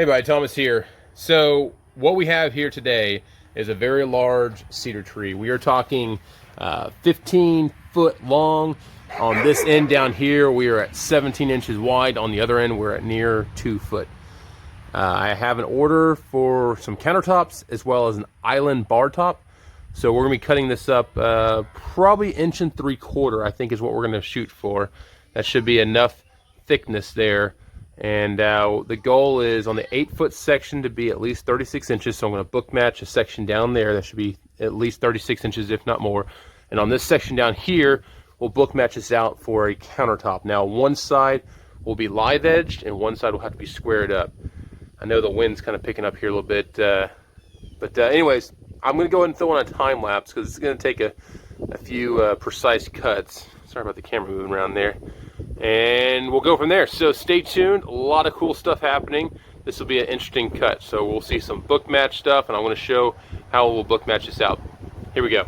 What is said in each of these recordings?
Hey everybody, Thomas here. So what we have here today is a very large cedar tree. We are talking 15 foot long. On this end down here, we are at 17 inches wide. On the other end, we're at near 2 foot. I have an order for some countertops as well as an island bar top. So we're gonna be cutting this up probably 1 3/4, I think is what we're gonna shoot for. That should be enough thickness there. And the goal is on the 8-foot section to be at least 36 inches. So I'm going to book match a section down there that should be at least 36 inches, if not more. And on this section down here, we'll book match this out for a countertop. Now, one side will be live edged and one side will have to be squared up. I know the wind's kind of picking up here a little bit. But anyways, I'm going to go ahead and throw on a time lapse because it's going to take a few precise cuts. Sorry about the camera moving around there. And we'll go from there. So stay tuned. A lot of cool stuff happening. This will be an interesting cut. So we'll see some book match stuff, and I'm going to show how we'll book match this out. Here we go.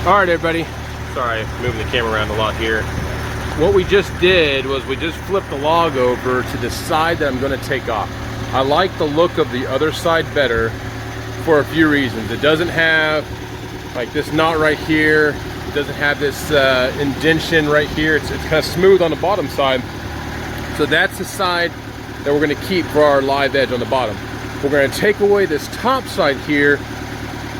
Alright everybody, sorry I'm moving the camera around a lot here. What we just did was we just flipped the log over to the side that I'm going to take off. I like the look of the other side better for a few reasons. It doesn't have like this knot right here. It doesn't have this indentation right here. It's kind of smooth on the bottom side. So that's the side that we're going to keep for our live edge on the bottom. We're going to take away this top side here,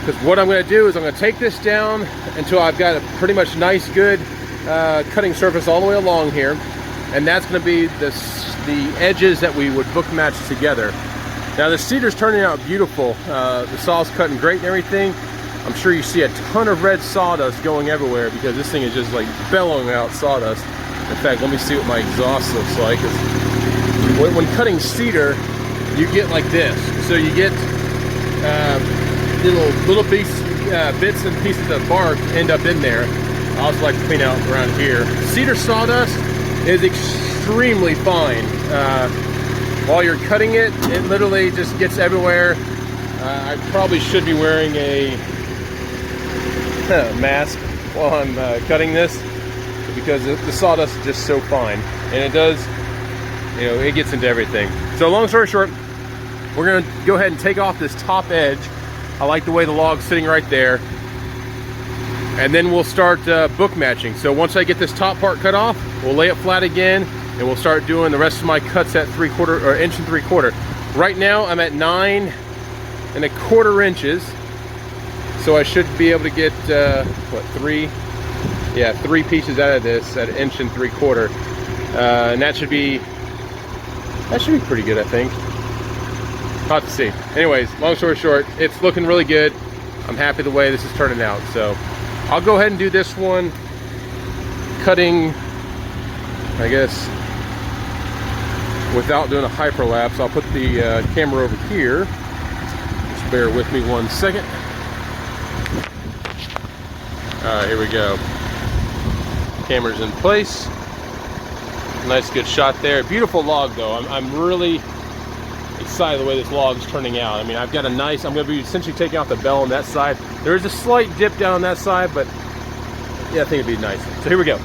because what I'm going to do is I'm going to take this down until I've got a pretty much nice, good cutting surface all the way along here. And that's going to be the edges that we would book match together. Now the cedar's turning out beautiful. The saw's cutting great and everything. I'm sure you see a ton of red sawdust going everywhere because this thing is just like bellowing out sawdust. In fact, let me see what my exhaust looks like. When cutting cedar, you get like this. So you get little bits and pieces of bark end up in there. I also like to clean out around here. Cedar sawdust is extremely fine. While you're cutting it, it literally just gets everywhere. I probably should be wearing a mask while I'm cutting this because the sawdust is just so fine. And it does, you know, it gets into everything. So long story short, we're going to go ahead and take off this top edge. I like the way the log's sitting right there. And then we'll start book matching. So once I get this top part cut off, we'll lay it flat again and we'll start doing the rest of my cuts at 3/4 or 1 3/4. Right now I'm at 9 1/4 inches. So I should be able to get, what, 3? Yeah, 3 pieces out of this at 1 3/4. And that should be pretty good, I think. I'll have to see. Anyways, long story short, it's looking really good. I'm happy the way this is turning out. So I'll go ahead and do this one, cutting, I guess, without doing a hyperlapse. I'll put the camera over here. Just bear with me 1 second. Here we go. Camera's in place. Nice, good shot there. Beautiful log, though. I'm really excited the way this log is turning out. I mean, I've got a nice, I'm going to be essentially taking off the bell on that side. There is a slight dip down on that side, but yeah, I think it'd be nice. So here we go.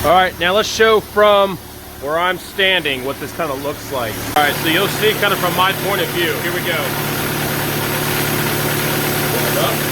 All right, now let's show from where I'm standing what this kind of looks like. All right, so you'll see kind of from my point of view. Here we go. Hold up.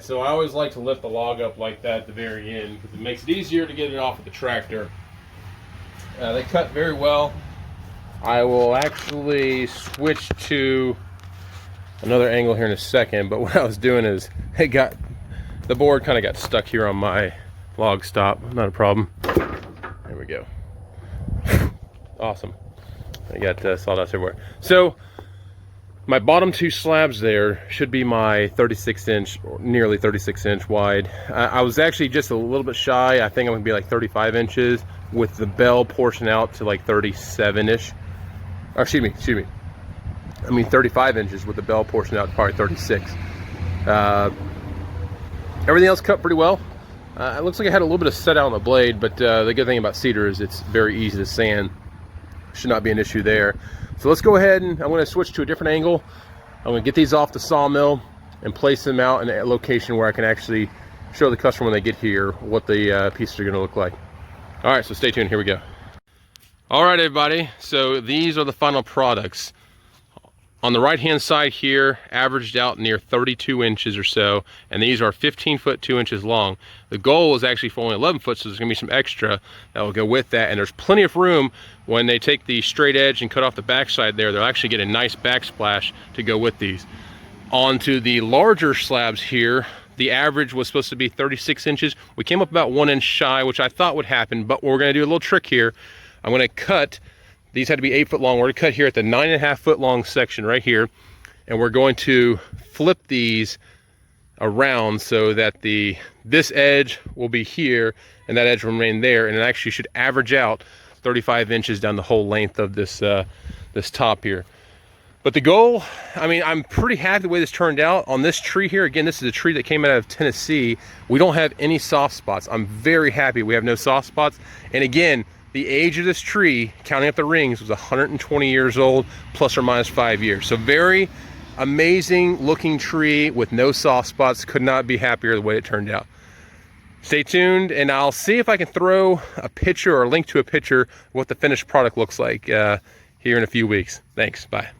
So I always like to lift the log up like that at the very end because it makes it easier to get it off of the tractor. They cut very well. I will actually switch to another angle here in a second, but what I was doing is the board kind of got stuck here on my log stop. Not a problem. There we go. Awesome. I got sawdust everywhere. So my bottom two slabs there should be my 36-inch, or nearly 36-inch wide. I was actually just a little bit shy. I think I'm gonna be like 35 inches with the bell portion out to like 37-ish. Or excuse me. I mean 35 inches with the bell portion out to probably 36. Everything else cut pretty well. It looks like I had a little bit of set out on the blade, but the good thing about cedar is it's very easy to sand. Should not be an issue there. So let's go ahead and I'm going to switch to a different angle. I'm going to get these off the sawmill and place them out in a location where I can actually show the customer when they get here what the pieces are going to look like. All right, so stay tuned. Here we go. All right, everybody. So these are the final products. On the right hand side here, averaged out near 32 inches or so, and these are 15 foot 2 inches long. The goal is actually for only 11 foot, so there's gonna be some extra that will go with that, and there's plenty of room when they take the straight edge and cut off the backside there. They'll actually get a nice backsplash to go with these. Onto the larger slabs here, the average was supposed to be 36 inches. We came up about 1 inch shy, which I thought would happen, but we're gonna do a little trick here. I'm gonna cut. These had to be 8 foot long. We're gonna cut here at the 9.5 foot long section right here. And we're going to flip these around so that this edge will be here and that edge will remain there. And it actually should average out 35 inches down the whole length of this, this top here. But the goal, I mean, I'm pretty happy the way this turned out. On this tree here, again, this is a tree that came out of Tennessee. We don't have any soft spots. I'm very happy we have no soft spots. And again, the age of this tree, counting up the rings, was 120 years old, plus or minus 5 years. So very amazing looking tree with no soft spots. Could not be happier the way it turned out. Stay tuned, and I'll see if I can throw a picture or a link to a picture of what the finished product looks like here in a few weeks. Thanks, bye.